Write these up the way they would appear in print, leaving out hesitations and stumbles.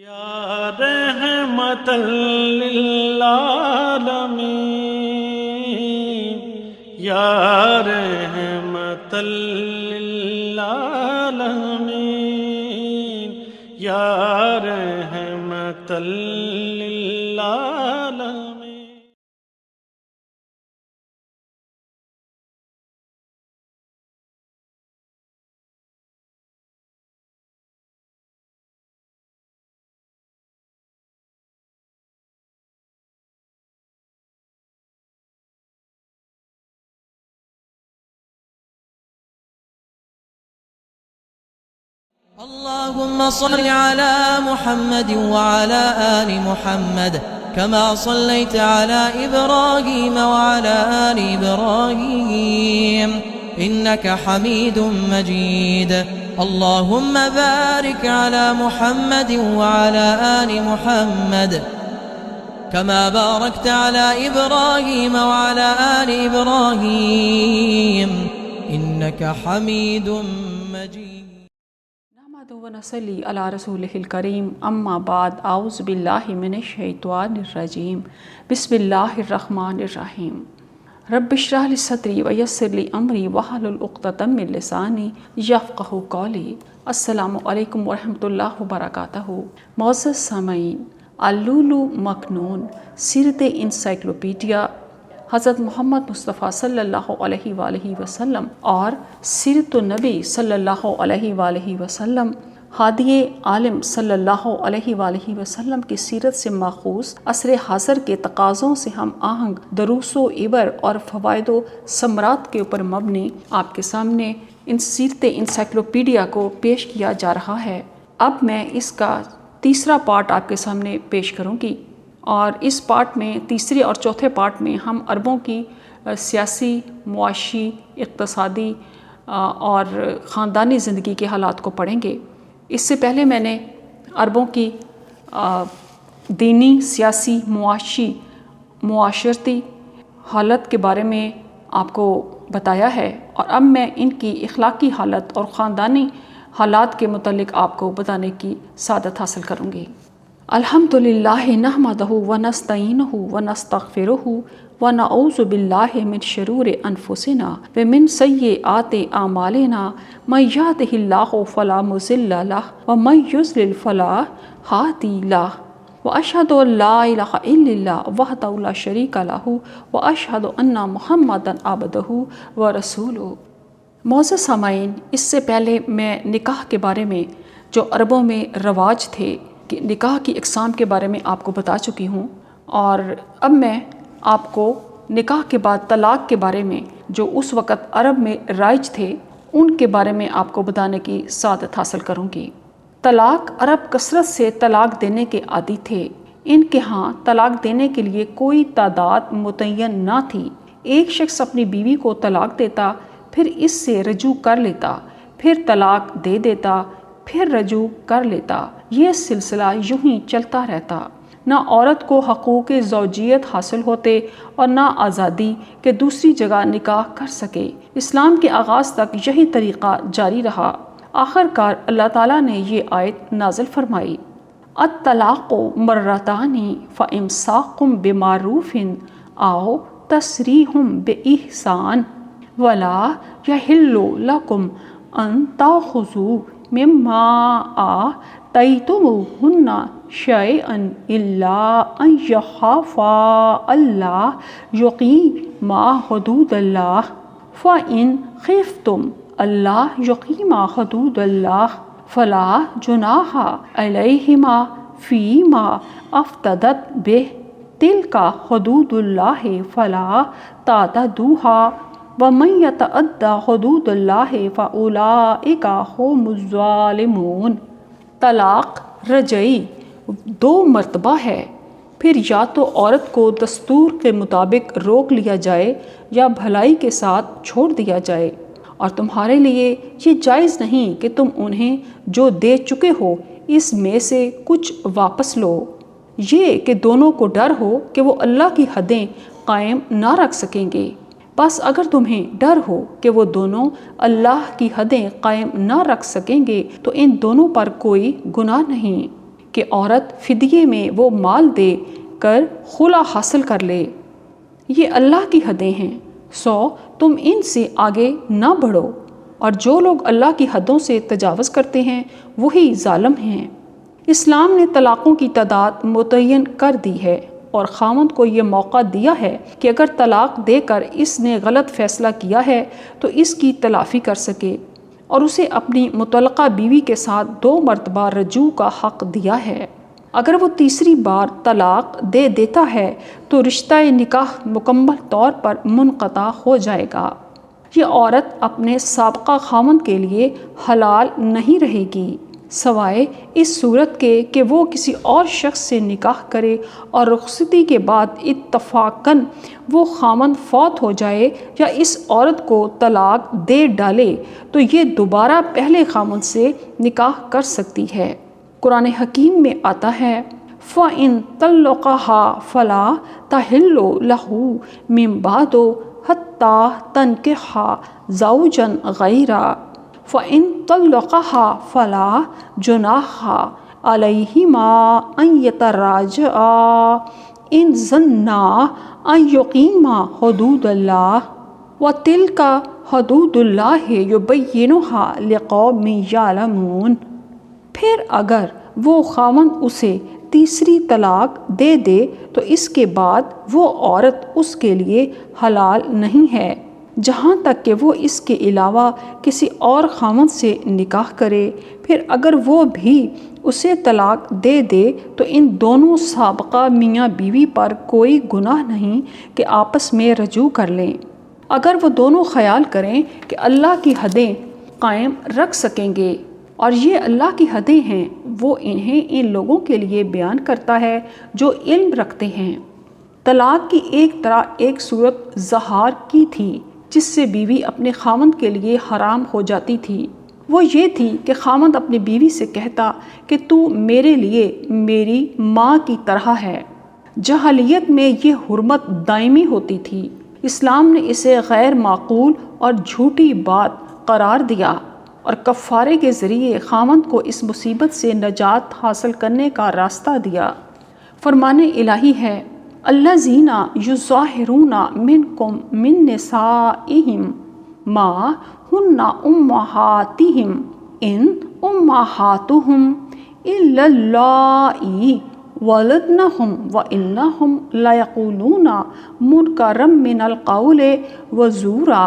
یا رحمت للعالمین یا رحمت للعالمین یا رحمت للعالمین. اللهم صل على محمد وعلى آل محمد كما صليت على إبراهيم وعلى آل إبراهيم إنك حميد مجيد. اللهم بارك على محمد وعلى آل محمد كما باركت على إبراهيم وعلى آل إبراهيم إنك حميد مجيد. ونصلي على رسوله الكريم. اما بعد اعوذ بالله من الشيطان الرجيم. بسم الله الرحمن الرحيم. رب اشرح لي صدري ويسر لي امري واحلل عقدة من لساني يفقهوا قولي. السلام علیکم ورحمۃ اللہ وبرکاتہ. معزز سامعین، اللؤلؤ مکنون سیرت انسائکلوپیڈیا حضرت محمد مصطفیٰ صلی اللہ علیہ وآلہ وسلم اور سیرت النبی صلی اللہ علیہ وآلہ وسلم ہادی عالم صلی اللہ علیہ وآلہ وسلم کی سیرت سے ماخوذ عصر حاضر کے تقاضوں سے ہم آہنگ دروس و عبر اور فوائد و ثمرات کے اوپر مبنی آپ کے سامنے ان سیرت انسائکلوپیڈیا کو پیش کیا جا رہا ہے. اب میں اس کا تیسرا پارٹ آپ کے سامنے پیش کروں گی، اور اس پارٹ میں تیسرے اور چوتھے پارٹ میں ہم عربوں کی سیاسی، معاشی، اقتصادی اور خاندانی زندگی کے حالات کو پڑھیں گے. اس سے پہلے میں نے عربوں کی دینی، سیاسی، معاشی، معاشرتی حالت کے بارے میں آپ کو بتایا ہے، اور اب میں ان کی اخلاقی حالت اور خاندانی حالات کے متعلق آپ کو بتانے کی سعادت حاصل کروں گی. الحمدللہ نحمدہ ونستعینہ ونستغفرہ ونعوذ باللہ من شرور انفسنا ومن سیئات اعمالنا من یہدہ اللہ فلا مضل لہ ومن یضلل فلا ہادی لہ واشہد ان لا الہ الا اللہ وحدہ لا شریک لہ واشہد ان محمدا عبدہ ورسولہ. معزز سامعین، اس سے پہلے میں نکاح کے بارے میں جو عربوں میں رواج تھے، نکاح کی اقسام کے بارے میں آپ کو بتا چکی ہوں، اور اب میں آپ کو نکاح کے بعد طلاق کے بارے میں جو اس وقت عرب میں رائج تھے ان کے بارے میں آپ کو بتانے کی سعادت حاصل کروں گی. طلاق عرب کثرت سے طلاق دینے کے عادی تھے. ان کے ہاں طلاق دینے کے لیے کوئی تعداد متعین نہ تھی. ایک شخص اپنی بیوی کو طلاق دیتا، پھر اس سے رجوع کر لیتا، پھر طلاق دے دیتا، پھر رجوع کر لیتا. یہ سلسلہ یوں ہی چلتا رہتا. نہ عورت کو حقوق زوجیت حاصل ہوتے اور نہ آزادی کہ دوسری جگہ نکاح کر سکے. اسلام کے آغاز تک یہی طریقہ جاری رہا. آخر کار اللہ تعالیٰ نے یہ آیت نازل فرمائی: الطلاق مرتان فامساک بمعروف او تسریح باحسان ولا یحل لکم ان تاخذوا مما آتیتموہن شیئا الا ان یخافا اللہ یقیما حدود اللہ فإن خفتم اللہ یقیما حدود اللہ فلا جناح علیہما فیما افتدت بہ تلک حدود اللہ فلا تعتدوہا وَمَن يَتَعَدَّ حُدُودَ اللَّهِ فَأُولَئِكَ هُمُ الظَّالِمُونَ. طلاق رجعی 2 مرتبہ ہے. پھر یا تو عورت کو دستور کے مطابق روک لیا جائے یا بھلائی کے ساتھ چھوڑ دیا جائے، اور تمہارے لیے یہ جائز نہیں کہ تم انہیں جو دے چکے ہو اس میں سے کچھ واپس لو، یہ کہ دونوں کو ڈر ہو کہ وہ اللہ کی حدیں قائم نہ رکھ سکیں گے. بس اگر تمہیں ڈر ہو کہ وہ دونوں اللہ کی حدیں قائم نہ رکھ سکیں گے تو ان دونوں پر کوئی گناہ نہیں. کہ عورت فدیے میں وہ مال دے کر خلا حاصل کر لے۔ یہ اللہ کی حدیں ہیں، سو تم ان سے آگے نہ بڑھو، اور جو لوگ اللہ کی حدوں سے تجاوز کرتے ہیں وہی ظالم ہیں۔ اسلام نے طلاقوں کی تعداد متعین کر دی ہے اور خاوند کو یہ موقع دیا ہے کہ اگر طلاق دے کر اس نے غلط فیصلہ کیا ہے تو اس کی تلافی کر سکے، اور اسے اپنی متعلقہ بیوی کے ساتھ 2 مرتبہ رجوع کا حق دیا ہے۔ اگر وہ تیسری بار طلاق دے دیتا ہے تو رشتہ نکاح مکمل طور پر منقطع ہو جائے گا۔ یہ عورت اپنے سابقہ خاوند کے لیے حلال نہیں رہے گی، سوائے اس صورت کے کہ وہ کسی اور شخص سے نکاح کرے اور رخصتی کے بعد اتفاقاً وہ خاوند فوت ہو جائے یا اس عورت کو طلاق دے ڈالے تو یہ دوبارہ پہلے خاوند سے نکاح کر سکتی ہے۔ قرآن حکیم میں آتا ہے فَإِن طَلَّقَهَا فَلَا تَحِلُّ لَهُ مِن بَعْدُ حَتَّى تَنكِحَ زَوْجًا غَيْرَهُ فَإِن طَلَّقَهَا فَلَا جُنَاحَ عَلَيْهِمَا أَن يَتَرَاجَعَا إِن ظَنَّا أَن يُقِيمَا حُدُودَ اللَّهِ وَتِلْكَ حُدُودُ اللَّهِ يُبَيِّنُهَا لِقَوْمٍ يَعْلَمُونَ۔ پھر اگر وہ خاوند اسے تیسری طلاق دے دے تو اس کے بعد وہ عورت اس کے لیے حلال نہیں ہے جہاں تک کہ وہ اس کے علاوہ کسی اور خاوند سے نکاح کرے۔ پھر اگر وہ بھی اسے طلاق دے دے تو ان دونوں سابقہ میاں بیوی پر کوئی گناہ نہیں کہ آپس میں رجوع کر لیں، اگر وہ دونوں خیال کریں کہ اللہ کی حدیں قائم رکھ سکیں گے، اور یہ اللہ کی حدیں ہیں وہ انہیں ان لوگوں کے لیے بیان کرتا ہے جو علم رکھتے ہیں۔ طلاق کی ایک صورت ظہار کی تھی جس سے بیوی اپنے خاوند کے لیے حرام ہو جاتی تھی۔ وہ یہ تھی کہ خاوند اپنی بیوی سے کہتا کہ تو میرے لیے میری ماں کی طرح ہے۔ جاہلیت میں یہ حرمت دائمی ہوتی تھی، اسلام نے اسے غیر معقول اور جھوٹی بات قرار دیا اور کفارے کے ذریعے خاوند کو اس مصیبت سے نجات حاصل کرنے کا راستہ دیا۔ فرمان الہی ہے الذین یظاہرون منکم من نسائہم ما ہن امہاتہم ان امہاتہم الا اللائی ولدنہم وانہم لیقولون منکرا من القول وزورا۔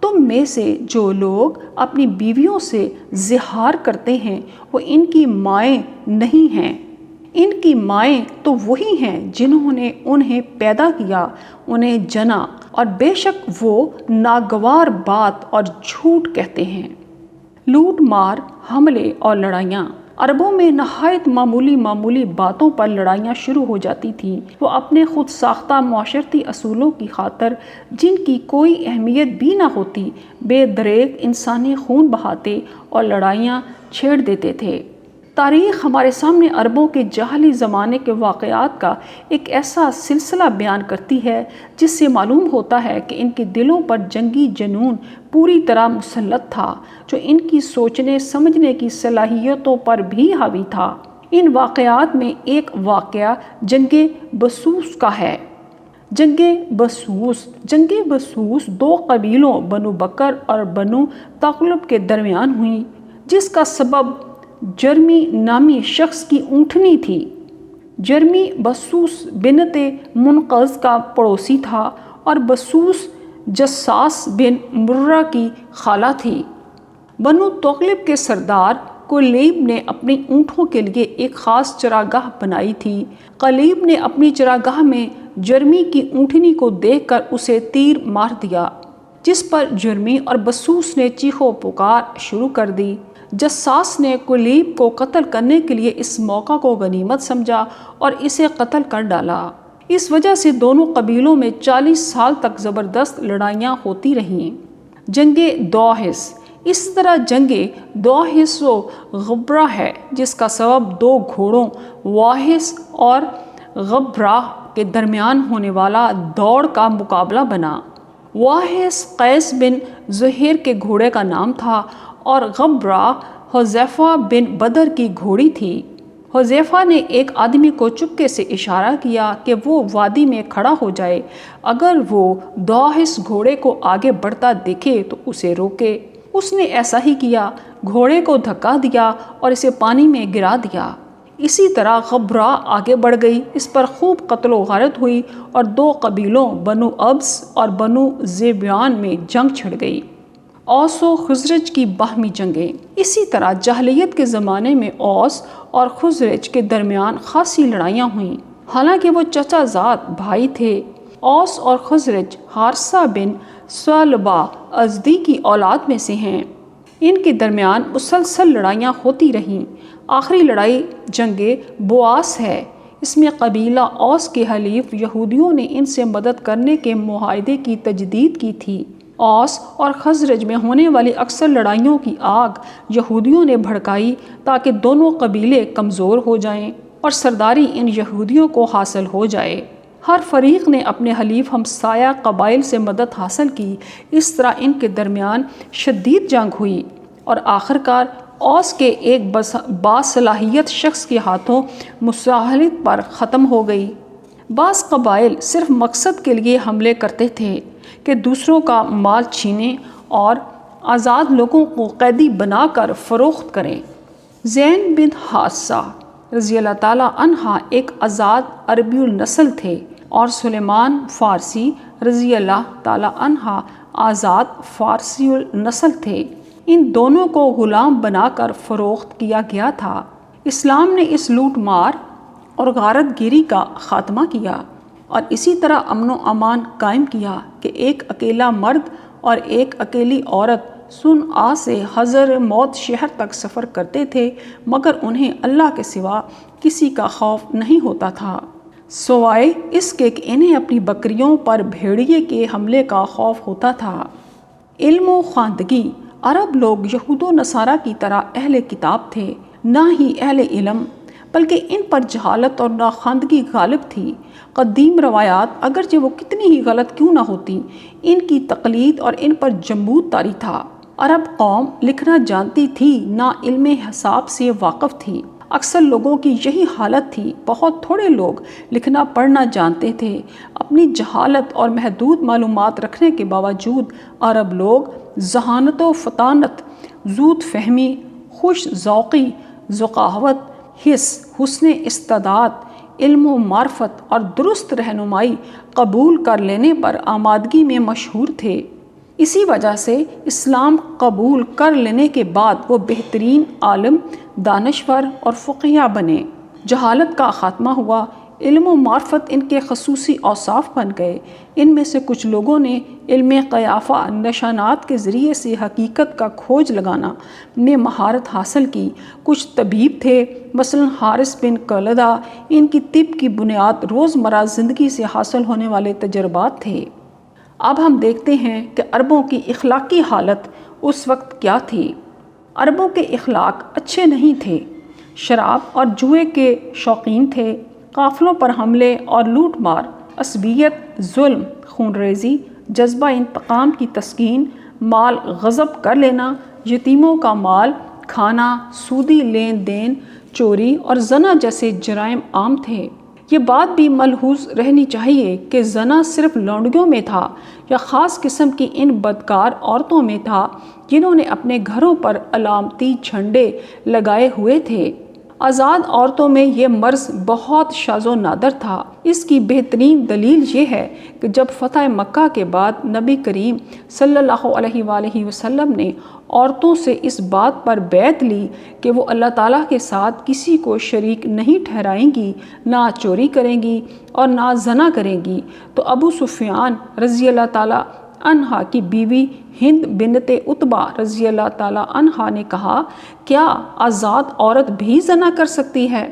تم میں سے جو لوگ اپنی بیویوں سے زہار کرتے ہیں وہ ان کی مائیں نہیں ہیں، ان کی مائیں تو وہی ہیں جنہوں نے انہیں پیدا کیا، انہیں جنا، اور بے شک وہ ناگوار بات اور جھوٹ کہتے ہیں۔ لوٹ مار، حملے اور لڑائیاں۔ عربوں میں نہایت معمولی باتوں پر لڑائیاں شروع ہو جاتی تھیں۔ وہ اپنے خود ساختہ معاشرتی اصولوں کی خاطر جن کی کوئی اہمیت بھی نہ ہوتی بے دریغ انسانی خون بہاتے اور لڑائیاں چھیڑ دیتے تھے۔ تاریخ ہمارے سامنے عربوں کے جاہلی زمانے کے واقعات کا ایک ایسا سلسلہ بیان کرتی ہے جس سے معلوم ہوتا ہے کہ ان کے دلوں پر جنگی جنون پوری طرح مسلط تھا جو ان کی سوچنے سمجھنے کی صلاحیتوں پر بھی حاوی تھا۔ ان واقعات میں ایک واقعہ جنگ بسوس کا ہے۔ جنگ بسوس 2 قبیلوں بنو بکر اور بنو تغلب کے درمیان ہوئی، جس کا سبب جرمی نامی شخص کی اونٹنی تھی۔ جرمی بسوس بنت منقذ کا پڑوسی تھا اور بسوس جساس بن مرہ کی خالہ تھی۔ بنو تغلب کے سردار کلیب نے اپنی اونٹوں کے لیے ایک خاص چراگاہ بنائی تھی۔ کلیب نے اپنی چراگاہ میں جرمی کی اونٹنی کو دیکھ کر اسے تیر مار دیا، جس پر جرمی اور بسوس نے چیخو پکار شروع کر دی۔ جساس نے کلیب کو قتل کرنے کے لیے اس موقع کو غنیمت سمجھا اور اسے قتل کر ڈالا۔ اس وجہ سے دونوں قبیلوں میں 40 سال تک زبردست لڑائیاں ہوتی رہیں۔ جنگ دوحس۔ اس طرح جنگ دوحس و غبرہ ہے جس کا سبب 2 گھوڑوں واحس اور غبرہ کے درمیان ہونے والا دوڑ کا مقابلہ بنا۔ واحس قیس بن زہیر کے گھوڑے کا نام تھا اور غبرہ حذیفہ بن بدر کی گھوڑی تھی۔ حذیفہ نے ایک آدمی کو چپکے سے اشارہ کیا کہ وہ وادی میں کھڑا ہو جائے، اگر وہ داہس گھوڑے کو آگے بڑھتا دیکھے تو اسے روکے۔ اس نے ایسا ہی کیا، گھوڑے کو دھکا دیا اور اسے پانی میں گرا دیا۔ اسی طرح غبرا آگے بڑھ گئی، اس پر خوب قتل و غارت ہوئی اور 2 قبیلوں بنو ابس اور بنو ذیبیان میں جنگ چھڑ گئی، اوس و خزرج کی باہمی جنگیں۔ اسی طرح جاہلیت کے زمانے میں اوس اور خزرج کے درمیان خاصی لڑائیاں ہوئیں، حالانکہ وہ چچا زاد بھائی تھے۔ اوس اور خزرج حارثہ بن ثعلبہ ازدی کی اولاد میں سے ہیں۔ ان کے درمیان مسلسل لڑائیاں ہوتی رہیں۔ آخری لڑائی جنگ بواس ہے۔ اس میں قبیلہ اوس کے حلیف یہودیوں نے ان سے مدد کرنے کے معاہدے کی تجدید کی تھی۔ اوس اور خزرج میں ہونے والی اکثر لڑائیوں کی آگ یہودیوں نے بھڑکائی تاکہ دونوں قبیلے کمزور ہو جائیں اور سرداری ان یہودیوں کو حاصل ہو جائے۔ ہر فریق نے اپنے حلیف ہمسایہ قبائل سے مدد حاصل کی۔ اس طرح ان کے درمیان شدید جنگ ہوئی اور آخرکار اوس کے ایک باصلاحیت شخص کے ہاتھوں مساحلت پر ختم ہو گئی۔ بعض قبائل صرف مقصد کے لیے حملے کرتے تھے کہ دوسروں کا مال چھینیں اور آزاد لوگوں کو قیدی بنا کر فروخت کریں۔ زین بن حارثہ رضی اللہ تعالیٰ عنہ ایک آزاد عربی النسل تھے اور سلیمان فارسی رضی اللہ تعالیٰ عنہ آزاد فارسی النسل تھے۔ ان دونوں کو غلام بنا کر فروخت کیا گیا تھا۔ اسلام نے اس لوٹ مار اور غارت گیری کا خاتمہ کیا اور اسی طرح امن و امان قائم کیا کہ ایک اکیلا مرد اور ایک اکیلی عورت صنعاء سے حضر موت شہر تک سفر کرتے تھے، مگر انہیں اللہ کے سوا کسی کا خوف نہیں ہوتا تھا، سوائے اس کے کہ انہیں اپنی بکریوں پر بھیڑیے کے حملے کا خوف ہوتا تھا۔ علم و خواندگی عرب لوگ یہود و نصارہ کی طرح اہل کتاب تھے، نہ ہی اہل علم، بلکہ ان پر جہالت اور ناخواندگی غالب تھی۔ قدیم روایات اگرچہ وہ کتنی ہی غلط کیوں نہ ہوتی، ان کی تقلید اور ان پر جمود طاری تھا۔ عرب قوم لکھنا جانتی تھی، نہ علم حساب سے واقف تھی۔ اکثر لوگوں کی یہی حالت تھی، بہت تھوڑے لوگ لکھنا پڑھنا جانتے تھے۔ اپنی جہالت اور محدود معلومات رکھنے کے باوجود عرب لوگ ذہانت و فطانت، زود فہمی، خوش ذوقی، ذکاوت، حسن استعداد، علم و معرفت اور درست رہنمائی قبول کر لینے پر آمادگی میں مشہور تھے۔ اسی وجہ سے اسلام قبول کر لینے کے بعد وہ بہترین عالم، دانشور اور فقیہ بنے۔ جہالت کا خاتمہ ہوا، علم و معرفت ان کے خصوصی اوصاف بن گئے۔ ان میں سے کچھ لوگوں نے علم قیافہ نشانات کے ذریعے سے حقیقت کا کھوج لگانا میں مہارت حاصل کی۔ کچھ طبیب تھے، مثلا حارث بن کلدہ، ان کی طب کی بنیاد روزمرہ زندگی سے حاصل ہونے والے تجربات تھے۔ اب ہم دیکھتے ہیں کہ عربوں کی اخلاقی حالت اس وقت کیا تھی۔ عربوں کے اخلاق اچھے نہیں تھے، شراب اور جوئے کے شوقین تھے، قافلوں پر حملے اور لوٹ مار، عصبیت، ظلم، خون ریزی، جذبہ انتقام کی تسکین، مال غصب کر لینا، یتیموں کا مال کھانا، سودی لین دین، چوری اور زنا جیسے جرائم عام تھے۔ یہ بات بھی ملحوظ رہنی چاہیے کہ زنا صرف لونڈیوں میں تھا یا خاص قسم کی ان بدکار عورتوں میں تھا جنہوں نے اپنے گھروں پر علامتی جھنڈے لگائے ہوئے تھے۔ آزاد عورتوں میں یہ مرض بہت شاذ و نادر تھا۔ اس کی بہترین دلیل یہ ہے کہ جب فتح مکہ کے بعد نبی کریم صلی اللہ علیہ وآلہ وسلم نے عورتوں سے اس بات پر بیعت لی کہ وہ اللہ تعالیٰ کے ساتھ کسی کو شریک نہیں ٹھہرائیں گی، نہ چوری کریں گی اور نہ زنا کریں گی، تو ابو سفیان رضی اللہ تعالیٰ عنہا کی بیوی ہند بنت عتبہ رضی اللہ تعالیٰ عنہا نے کہا، کیا آزاد عورت بھی زنا کر سکتی ہے؟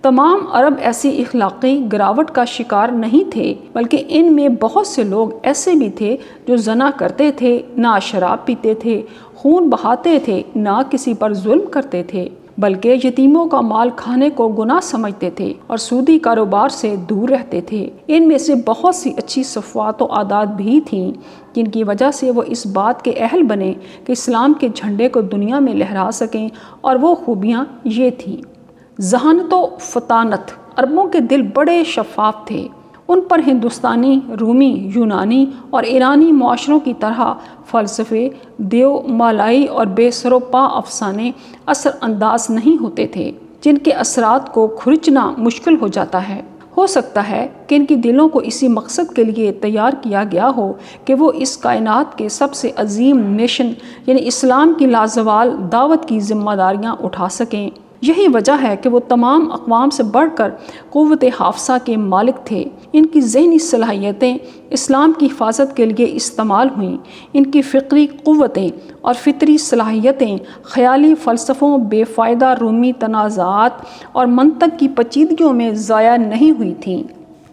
تمام عرب ایسی اخلاقی گراوٹ کا شکار نہیں تھے، بلکہ ان میں بہت سے لوگ ایسے بھی تھے جو زنا کرتے تھے، نہ شراب پیتے تھے، خون بہاتے تھے، نہ کسی پر ظلم کرتے تھے، بلکہ یتیموں کا مال کھانے کو گناہ سمجھتے تھے اور سودی کاروبار سے دور رہتے تھے۔ ان میں سے بہت سی اچھی صفات و عادات بھی تھیں جن کی وجہ سے وہ اس بات کے اہل بنے کہ اسلام کے جھنڈے کو دنیا میں لہرا سکیں، اور وہ خوبیاں یہ تھیں: ذہانت و فطانت، عربوں کے دل بڑے شفاف تھے، ان پر ہندوستانی، رومی، یونانی اور ایرانی معاشروں کی طرح فلسفے، دیو مالائی اور بے سر و پا افسانے اثر انداز نہیں ہوتے تھے، جن کے اثرات کو کھرچنا مشکل ہو جاتا ہے۔ ہو سکتا ہے کہ ان کے دلوں کو اسی مقصد کے لیے تیار کیا گیا ہو کہ وہ اس کائنات کے سب سے عظیم مشن یعنی اسلام کی لازوال دعوت کی ذمہ داریاں اٹھا سکیں۔ یہی وجہ ہے کہ وہ تمام اقوام سے بڑھ کر قوت حافظہ کے مالک تھے۔ ان کی ذہنی صلاحیتیں اسلام کی حفاظت کے لیے استعمال ہوئیں۔ ان کی فکری قوتیں اور فطری صلاحیتیں خیالی فلسفوں، بے فائدہ رومی تنازعات اور منطق کی پیچیدگیوں میں ضائع نہیں ہوئی تھیں۔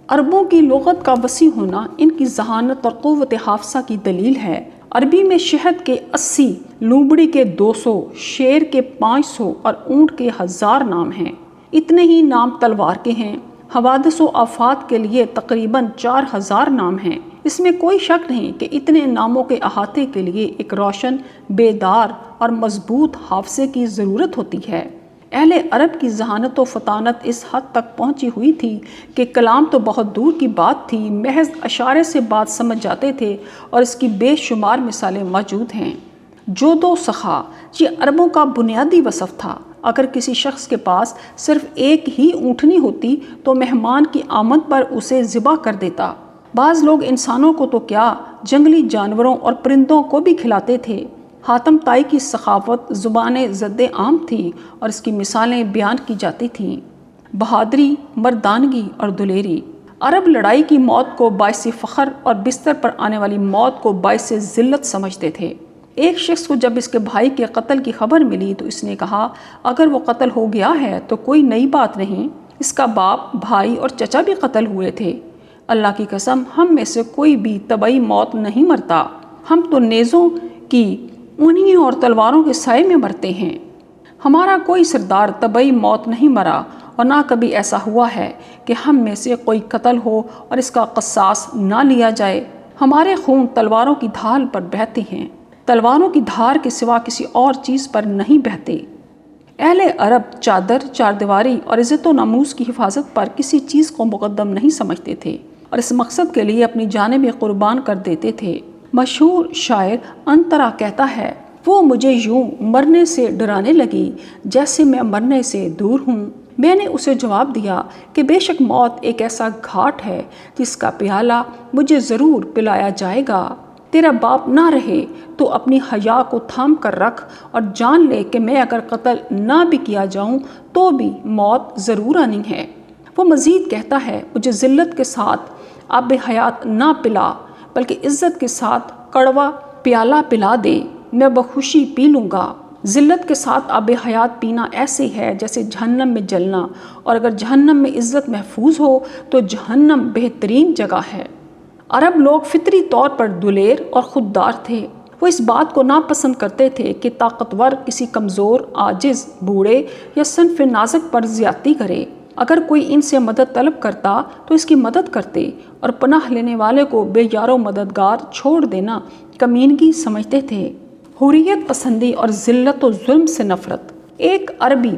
عربوں کی لغت کا وسیع ہونا ان کی ذہانت اور قوت حافظہ کی دلیل ہے۔ عربی میں شہد کے 80، لومڑی کے 200، شیر کے 500 اور اونٹ کے 1000 نام ہیں۔ اتنے ہی نام تلوار کے ہیں۔ حوادث و آفات کے لیے تقریباً 4000 نام ہیں۔ اس میں کوئی شک نہیں کہ اتنے ناموں کے احاطے کے لیے ایک روشن، بیدار اور مضبوط حافظے کی ضرورت ہوتی ہے۔ اہل عرب کی ذہانت و فطانت اس حد تک پہنچی ہوئی تھی کہ کلام تو بہت دور کی بات تھی، محض اشارے سے بات سمجھ جاتے تھے، اور اس کی بے شمار مثالیں موجود ہیں۔ جود و سخا یہ عربوں کا بنیادی وصف تھا۔ اگر کسی شخص کے پاس صرف ایک ہی اونٹنی ہوتی تو مہمان کی آمد پر اسے ذبح کر دیتا۔ بعض لوگ انسانوں کو تو کیا، جنگلی جانوروں اور پرندوں کو بھی کھلاتے تھے۔ حاتم طائی کی سخاوت زبان زد عام تھی اور اس کی مثالیں بیان کی جاتی تھیں۔ بہادری، مردانگی اور دلیری۔ عرب لڑائی کی موت کو باعث فخر اور بستر پر آنے والی موت کو باعث ذلت سمجھتے تھے۔ ایک شخص کو جب اس کے بھائی کے قتل کی خبر ملی تو اس نے کہا، اگر وہ قتل ہو گیا ہے تو کوئی نئی بات نہیں، اس کا باپ، بھائی اور چچا بھی قتل ہوئے تھے۔ اللہ کی قسم، ہم میں سے کوئی بھی طبعی موت نہیں مرتا، ہم تو نیزوں کی اونیوں اور تلواروں کے سائے میں مرتے ہیں۔ ہمارا کوئی سردار طبعی موت نہیں مرا، اور نہ کبھی ایسا ہوا ہے کہ ہم میں سے کوئی قتل ہو اور اس کا قصاص نہ لیا جائے۔ ہمارے خون تلواروں کی ڈھال پر بہتے ہیں، تلواروں کی دھار کے سوا کسی اور چیز پر نہیں بہتے۔ اہل عرب چادر، چاردیواری اور عزت و ناموس کی حفاظت پر کسی چیز کو مقدم نہیں سمجھتے تھے، اور اس مقصد کے لیے اپنی جانیں بھی قربان کر دیتے تھے۔ مشہور شاعر انترا کہتا ہے، وہ مجھے یوں مرنے سے ڈرانے لگی جیسے میں مرنے سے دور ہوں۔ میں نے اسے جواب دیا کہ بے شک موت ایک ایسا گھاٹ ہے جس کا پیالہ مجھے ضرور پلایا جائے گا۔ تیرا باپ نہ رہے تو اپنی حیا کو تھام کر رکھ اور جان لے کہ میں اگر قتل نہ بھی کیا جاؤں تو بھی موت ضرور آنی ہے۔ وہ مزید کہتا ہے، مجھے ذلت کے ساتھ آب حیات نہ پلا بلکہ عزت کے ساتھ کڑوا پیالہ پلا دے، میں بخوشی پی لوں گا۔ ذلت کے ساتھ آب حیات پینا ایسے ہے جیسے جہنم میں جلنا، اور اگر جہنم میں عزت محفوظ ہو تو جہنم بہترین جگہ ہے۔ عرب لوگ فطری طور پر دلیر اور خوددار تھے۔ وہ اس بات کو ناپسند کرتے تھے کہ طاقتور کسی کمزور، عاجز، بوڑھے یا صنف نازک پر زیادتی کرے۔ اگر کوئی ان سے مدد طلب کرتا تو اس کی مدد کرتے، اور پناہ لینے والے کو بے یار و مددگار چھوڑ دینا کمینگی سمجھتے تھے۔ حریت پسندی اور ذلت و ظلم سے نفرت۔ ایک عربی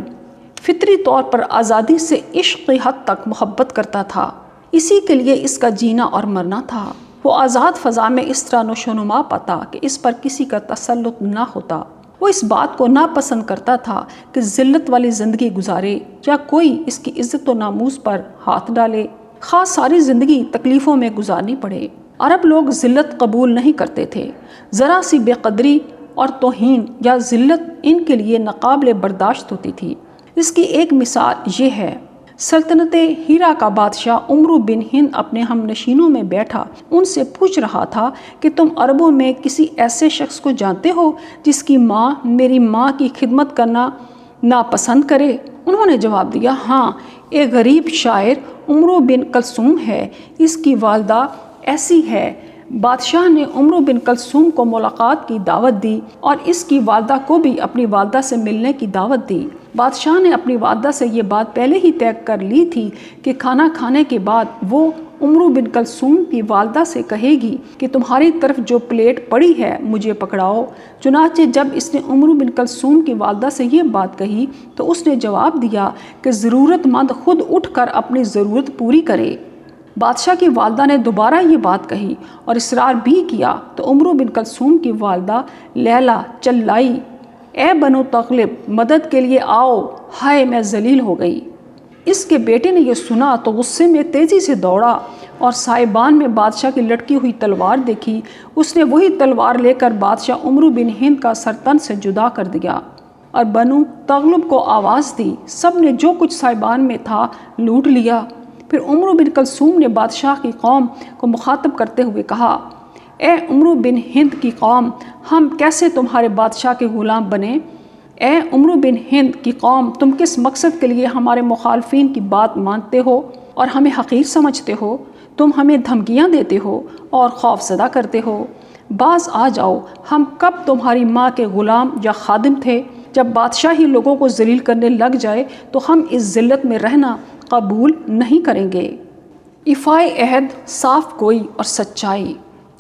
فطری طور پر آزادی سے عشق کی حد تک محبت کرتا تھا، اسی کے لیے اس کا جینا اور مرنا تھا۔ وہ آزاد فضا میں اس طرح نشو و نما پاتا کہ اس پر کسی کا تسلط نہ ہوتا۔ وہ اس بات کو ناپسند کرتا تھا کہ ذلت والی زندگی گزارے یا کوئی اس کی عزت و ناموس پر ہاتھ ڈالے، خاص ساری زندگی تکلیفوں میں گزارنی پڑے۔ عرب لوگ ذلت قبول نہیں کرتے تھے۔ ذرا سی بے قدری اور توہین یا ذلت ان کے لیے ناقابل برداشت ہوتی تھی۔ اس کی ایک مثال یہ ہے، سلطنت ہیرا کا بادشاہ عمرو بن ہند اپنے ہم نشینوں میں بیٹھا ان سے پوچھ رہا تھا کہ تم عربوں میں کسی ایسے شخص کو جانتے ہو جس کی ماں میری ماں کی خدمت کرنا ناپسند کرے؟ انہوں نے جواب دیا، ہاں، ایک غریب شاعر عمرو بن کلثوم ہے، اس کی والدہ ایسی ہے۔ بادشاہ نے عمرو بن کلثوم کو ملاقات کی دعوت دی اور اس کی والدہ کو بھی اپنی والدہ سے ملنے کی دعوت دی۔ بادشاہ نے اپنی والدہ سے یہ بات پہلے ہی طے کر لی تھی کہ کھانا کھانے کے بعد وہ عمرو بن کلثوم کی والدہ سے کہے گی کہ تمہاری طرف جو پلیٹ پڑی ہے مجھے پکڑاؤ۔ چنانچہ جب اس نے عمرو بن کلثوم کی والدہ سے یہ بات کہی تو اس نے جواب دیا کہ ضرورت مند خود اٹھ کر اپنی ضرورت پوری کرے۔ بادشاہ کی والدہ نے دوبارہ یہ بات کہی اور اصرار بھی کیا تو عمرو بن کلثوم کی والدہ لیلا چلائی، اے بنو تغلب، مدد کے لیے آؤ، ہائے میں ذلیل ہو گئی۔ اس کے بیٹے نے یہ سنا تو غصے میں تیزی سے دوڑا اور سائبان میں بادشاہ کی لٹکی ہوئی تلوار دیکھی۔ اس نے وہی تلوار لے کر بادشاہ عمرو بن ہند کا سر تن سے جدا کر دیا اور بنو تغلب کو آواز دی۔ سب نے جو کچھ سائبان میں تھا لوٹ لیا۔ پھر عمرو بن کلثوم نے بادشاہ کی قوم کو مخاطب کرتے ہوئے کہا، اے عمرو بن ہند کی قوم، ہم کیسے تمہارے بادشاہ کے غلام بنیں؟ اے عمرو بن ہند کی قوم، تم کس مقصد کے لیے ہمارے مخالفین کی بات مانتے ہو اور ہمیں حقیر سمجھتے ہو؟ تم ہمیں دھمکیاں دیتے ہو اور خوف زدہ کرتے ہو۔ باز آ جاؤ، ہم کب تمہاری ماں کے غلام یا خادم تھے؟ جب بادشاہ ہی لوگوں کو ذلیل کرنے لگ جائے تو ہم اس ذلت میں رہنا قبول نہیں کریں گے۔ ایفائے عہد، صاف گوئی اور سچائی۔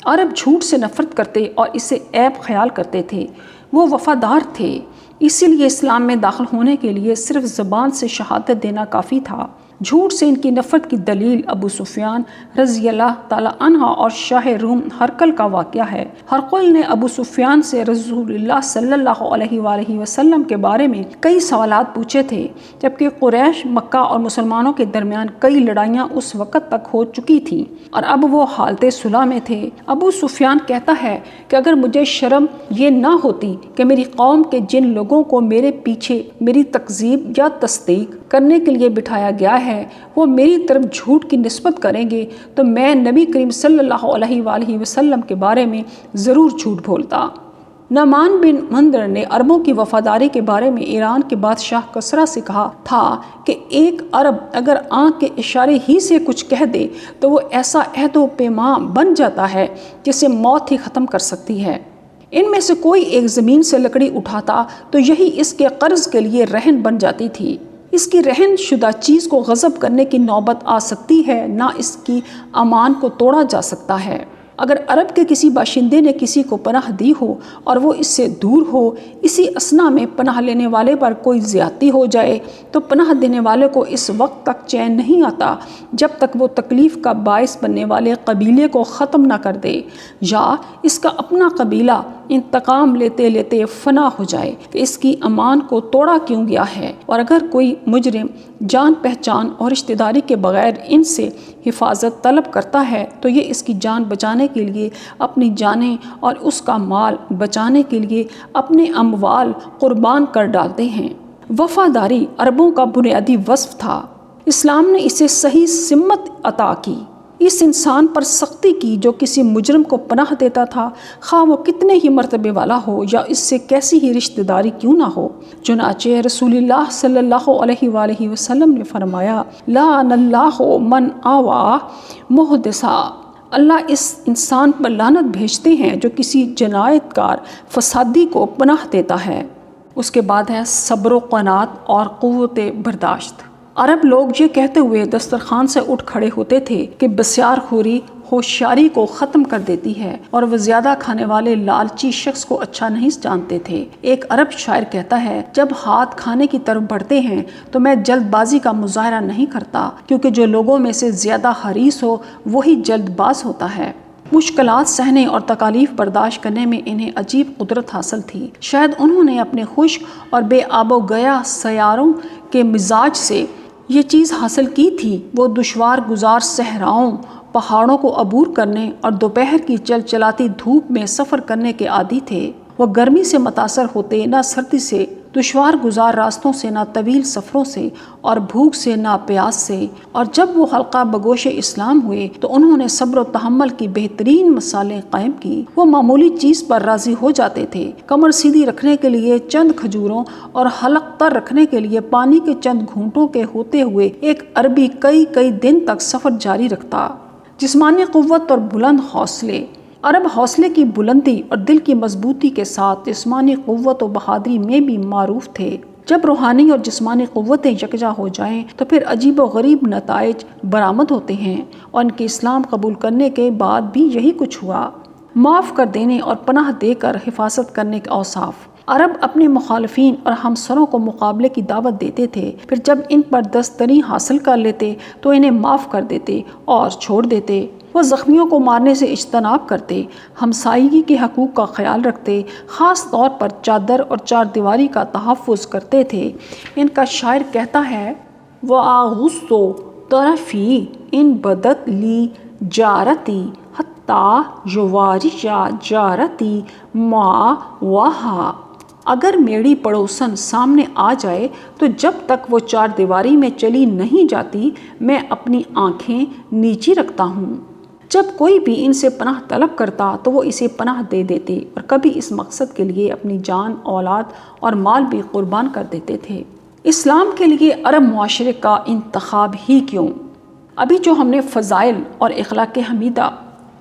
عرب جھوٹ سے نفرت کرتے اور اسے عیب خیال کرتے تھے۔ وہ وفادار تھے، اسی لیے اسلام میں داخل ہونے کے لیے صرف زبان سے شہادت دینا کافی تھا۔ جھوٹ سے ان کی نفرت کی دلیل ابو سفیان رضی اللہ تعالی عنہ اور شاہ روم ہرقل کا واقعہ ہے۔ ہرقل نے ابو سفیان سے رسول اللہ صلی اللہ علیہ وآلہ وسلم کے بارے میں کئی سوالات پوچھے تھے، جبکہ قریش، مکہ اور مسلمانوں کے درمیان کئی لڑائیاں اس وقت تک ہو چکی تھیں اور اب وہ حالت صلح میں تھے۔ ابو سفیان کہتا ہے کہ اگر مجھے شرم یہ نہ ہوتی کہ میری قوم کے جن لوگوں کو میرے پیچھے میری تکذیب یا تصدیق کرنے کے لیے بٹھایا گیا ہے وہ میری طرف جھوٹ کی نسبت کریں گے تو میں نبی کریم صلی اللہ علیہ وآلہ وسلم کے بارے میں ضرور جھوٹ بولتا۔ نعمان بن مندر نے عربوں کی وفاداری کے بارے میں ایران کے بادشاہ کسریٰ سے کہا تھا کہ ایک عرب اگر آنکھ کے اشارے ہی سے کچھ کہہ دے تو وہ ایسا عہد و پیماں بن جاتا ہے جسے موت ہی ختم کر سکتی ہے۔ ان میں سے کوئی ایک زمین سے لکڑی اٹھاتا تو یہی اس کے قرض کے لیے رہن بن جاتی تھی۔ اس کی رہن شدہ چیز کو غصب کرنے کی نوبت آ سکتی ہے، نہ اس کی امان کو توڑا جا سکتا ہے۔ اگر عرب کے کسی باشندے نے کسی کو پناہ دی ہو اور وہ اس سے دور ہو، اسی اثنا میں پناہ لینے والے پر کوئی زیادتی ہو جائے تو پناہ دینے والے کو اس وقت تک چین نہیں آتا جب تک وہ تکلیف کا باعث بننے والے قبیلے کو ختم نہ کر دے یا اس کا اپنا قبیلہ انتقام لیتے لیتے فنا ہو جائے کہ اس کی امان کو توڑا کیوں گیا ہے۔ اور اگر کوئی مجرم جان پہچان اور رشتہ داری کے بغیر ان سے حفاظت طلب کرتا ہے تو یہ اس کی جان بچانے کے لیے اپنی جانیں اور اس کا مال بچانے کے لیے اپنے اموال قربان کر ڈالتے ہیں۔ وفاداری عربوں کا بنیادی وصف تھا۔ اسلام نے اسے صحیح سمت عطا کی۔ اس انسان پر سختی کی جو کسی مجرم کو پناہ دیتا تھا، خواہ وہ کتنے ہی مرتبے والا ہو یا اس سے کیسی ہی رشتہ داری کیوں نہ ہو۔ چنانچہ رسول اللہ صلی اللہ علیہ وآلہ وسلم نے فرمایا، لعن اللہ من آوى محدثا، اللہ اس انسان پر لعنت بھیجتے ہیں جو کسی جنایت کار فسادی کو پناہ دیتا ہے۔ اس کے بعد ہے صبر و قناعت اور قوت برداشت۔ عرب لوگ یہ کہتے ہوئے دسترخوان سے اٹھ کھڑے ہوتے تھے کہ بسیار خوری ہوشیاری کو ختم کر دیتی ہے اور وہ زیادہ کھانے والے لالچی شخص کو اچھا نہیں جانتے تھے۔ ایک عرب شاعر کہتا ہے، جب ہاتھ کھانے کی طرف بڑھتے ہیں تو میں جلد بازی کا مظاہرہ نہیں کرتا، کیونکہ جو لوگوں میں سے زیادہ حریص ہو وہی جلد باز ہوتا ہے۔ مشکلات سہنے اور تکالیف برداشت کرنے میں انہیں عجیب قدرت حاصل تھی۔ شاید انہوں نے اپنے خشک اور بے آب و گیا سیاروں کے مزاج سے یہ چیز حاصل کی تھی۔ وہ دشوار گزار صحراؤں، پہاڑوں کو عبور کرنے اور دوپہر کی چلچلاتی دھوپ میں سفر کرنے کے عادی تھے۔ وہ گرمی سے متاثر ہوتے نہ سردی سے، دشوار گزار راستوں سے نہ طویل سفروں سے، اور بھوک سے نہ پیاس سے۔ اور جب وہ حلقہ بگوش اسلام ہوئے تو انہوں نے صبر و تحمل کی بہترین مثالیں قائم کی۔ وہ معمولی چیز پر راضی ہو جاتے تھے۔ کمر سیدھی رکھنے کے لیے چند کھجوروں اور حلق تر رکھنے کے لیے پانی کے چند گھونٹوں کے ہوتے ہوئے ایک عربی کئی دن تک سفر جاری رکھتا۔ جسمانی قوت اور بلند حوصلے۔ عرب حوصلے کی بلندی اور دل کی مضبوطی کے ساتھ جسمانی قوت و بہادری میں بھی معروف تھے۔ جب روحانی اور جسمانی قوتیں یکجا ہو جائیں تو پھر عجیب و غریب نتائج برآمد ہوتے ہیں، اور ان کے اسلام قبول کرنے کے بعد بھی یہی کچھ ہوا۔ معاف کر دینے اور پناہ دے کر حفاظت کرنے کے اوصاف۔ عرب اپنے مخالفین اور ہمسروں کو مقابلے کی دعوت دیتے تھے، پھر جب ان پر دستری حاصل کر لیتے تو انہیں معاف کر دیتے اور چھوڑ دیتے۔ وہ زخمیوں کو مارنے سے اجتناب کرتے، ہمسائیگی کے حقوق کا خیال رکھتے، خاص طور پر چادر اور چار دیواری کا تحفظ کرتے تھے۔ ان کا شاعر کہتا ہے وَآغُصُّ طَرَفِي إِن بَدَتْ لِي جَارَتِي حَتَّى يُوَارِيَ جَارَتِي مَأْوَاهَا۔ اگر میری پڑوسن سامنے آ جائے تو جب تک وہ چار دیواری میں چلی نہیں جاتی میں اپنی آنکھیں نیچی رکھتا ہوں۔ جب کوئی بھی ان سے پناہ طلب کرتا تو وہ اسے پناہ دے دیتے، اور کبھی اس مقصد کے لیے اپنی جان، اولاد اور مال بھی قربان کر دیتے تھے۔ اسلام کے لیے عرب معاشرے کا انتخاب ہی کیوں؟ ابھی جو ہم نے فضائل اور اخلاق حمیدہ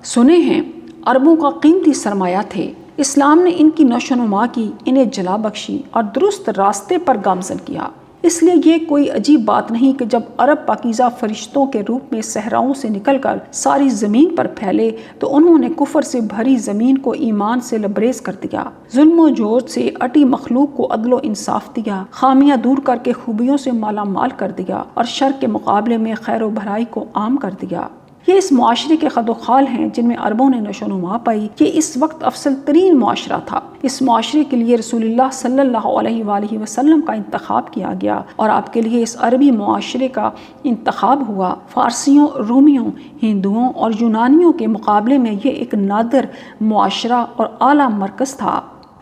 سنے ہیں، عربوں کا قیمتی سرمایہ تھے۔ اسلام نے ان کی نشو و نما کی، انہیں جلا بخشی اور درست راستے پر گامزن کیا۔ اس لیے یہ کوئی عجیب بات نہیں کہ جب عرب پاکیزہ فرشتوں کے روپ میں صحراؤں سے نکل کر ساری زمین پر پھیلے تو انہوں نے کفر سے بھری زمین کو ایمان سے لبریز کر دیا، ظلم و جور سے اٹی مخلوق کو عدل و انصاف دیا، خامیاں دور کر کے خوبیوں سے مالا مال کر دیا، اور شر کے مقابلے میں خیر و بھلائی کو عام کر دیا۔ یہ اس معاشرے کے خد و خال ہیں جن میں عربوں نے نشو و نما پائی۔ یہ اس وقت افضل ترین معاشرہ تھا۔ اس معاشرے کے لیے رسول اللہ صلی اللہ علیہ وآلہ وسلم کا انتخاب کیا گیا، اور آپ کے لیے اس عربی معاشرے کا انتخاب ہوا۔ فارسیوں، رومیوں، ہندوؤں اور یونانیوں کے مقابلے میں یہ ایک نادر معاشرہ اور اعلیٰ مرکز تھا۔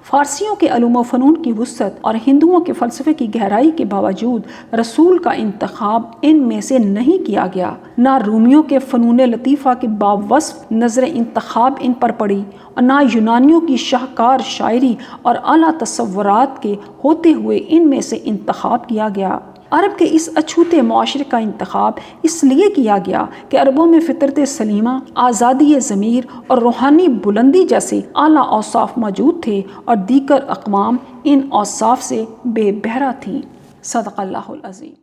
فارسیوں کے علوم و فنون کی وسعت اور ہندوؤں کے فلسفے کی گہرائی کے باوجود رسول کا انتخاب ان میں سے نہیں کیا گیا۔ نہ رومیوں کے فنون لطیفہ کے باوصف نظر انتخاب ان پر پڑی، اور نہ یونانیوں کی شاہکار شاعری اور اعلیٰ تصورات کے ہوتے ہوئے ان میں سے انتخاب کیا گیا۔ عرب کے اس اچھوتے معاشرے کا انتخاب اس لیے کیا گیا کہ عربوں میں فطرت سلیمہ، آزادی ضمیر اور روحانی بلندی جیسے اعلیٰ اوصاف موجود تھے، اور دیگر اقوام ان اوصاف سے بے بہرہ تھیں۔ صدق اللہ العظیم۔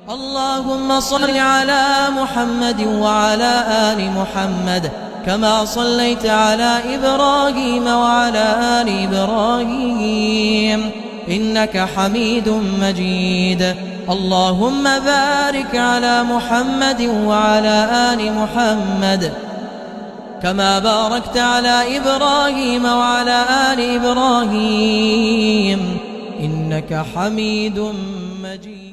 اللهم صل على محمد وعلى آل محمد كما صليت على إبراهيم وعلى آل إبراهيم إنك حميد مجيد اللهم بارك على محمد وعلى آل محمد كما باركت على إبراهيم وعلى آل إبراهيم إنك حميد مجيد